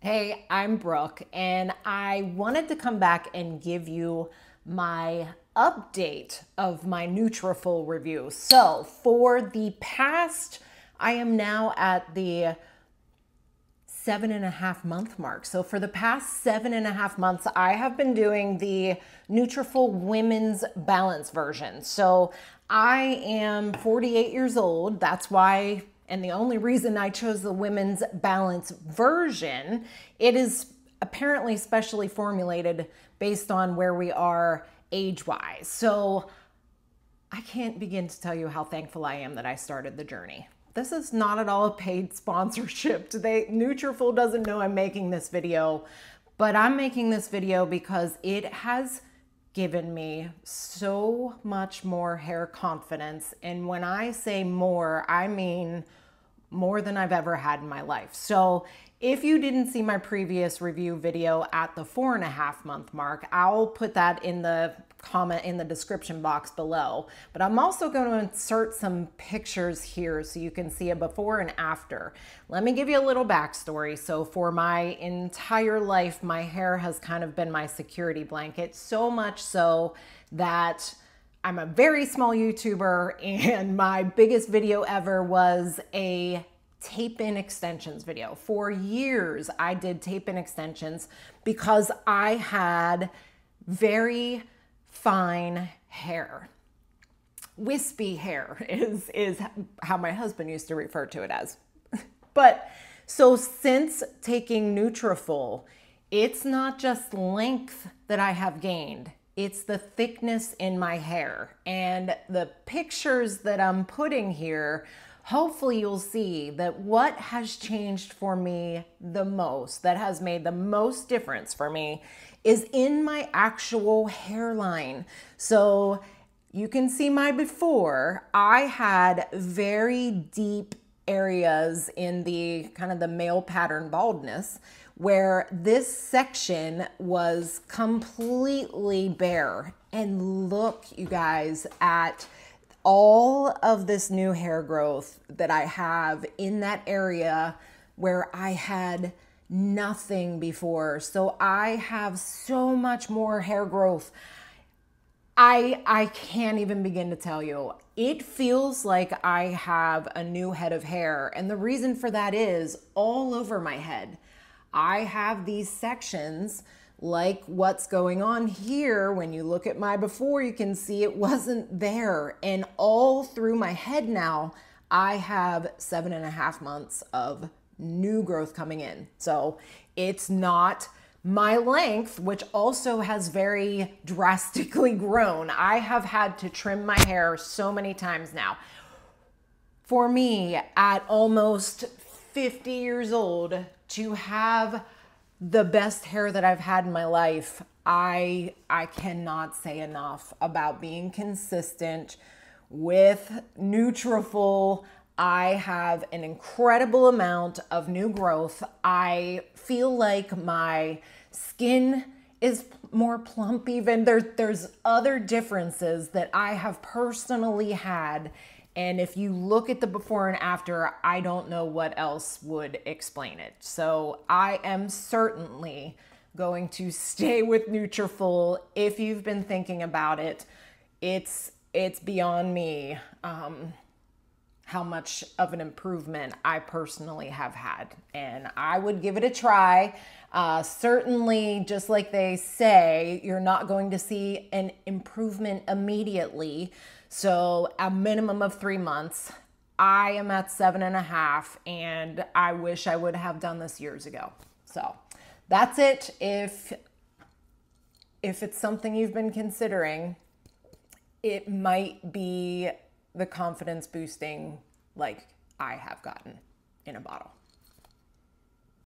Hey, I'm Brooke, and I wanted to come back and give you my update of my Nutrafol review. So for the past, I am now at the 7.5 month mark. So for the past 7.5 months, I have been doing the Nutrafol Women's Balance version. So I am 48 years old. That's why, and the only reason I chose the Women's Balance version, it is apparently specially formulated based on where we are age-wise. So I can't begin to tell you how thankful I am that I started the journey. This is not at all a paid sponsorship. Nutrafol doesn't know I'm making this video, but I'm making this video because it has given me so much more hair confidence. And when I say more, I mean more than I've ever had in my life. So if you didn't see my previous review video at the 4.5 month mark, I'll put that in the comment in the description box below. But I'm also going to insert some pictures here so you can see a before and after. Let me give you a little backstory. So for my entire life, my hair has kind of been my security blanket, so much so that I'm a very small YouTuber, and my biggest video ever was a tape-in extensions video. For years, I did tape-in extensions because I had very fine hair. Wispy hair is how my husband used to refer to it as. But so since taking Nutrafol, it's not just length that I have gained, it's the thickness in my hair. And the pictures that I'm putting here, hopefully you'll see that what has changed for me the most, that has made the most difference for me, is in my actual hairline. So you can see my before. I had very deep areas in the kind of the male pattern baldness, where this section was completely bare. And look, you guys, at all of this new hair growth that I have in that area where I had nothing before. So I have so much more hair growth. I can't even begin to tell you. It feels like I have a new head of hair. And the reason for that is all over my head, I have these sections like what's going on here. When you look at my before, you can see it wasn't there. And all through my head now, I have 7.5 months of new growth coming in. So it's not my length, which also has very drastically grown. I have had to trim my hair so many times now. For me, at almost 50 years old, to have the best hair that I've had in my life, I cannot say enough about being consistent with Nutrafol. I have an incredible amount of new growth. I feel like my skin is more plump even. There's other differences that I have personally had. And if you look at the before and after, I don't know what else would explain it. So I am certainly going to stay with Nutrafol. If you've been thinking about it, it's beyond me how much of an improvement I personally have had. And I would give it a try. Certainly, just like they say, you're not going to see an improvement immediately. So a minimum of 3 months. I am at 7.5, and I wish I would have done this years ago. So that's it. If it's something you've been considering, it might be the confidence boosting like I have gotten in a bottle.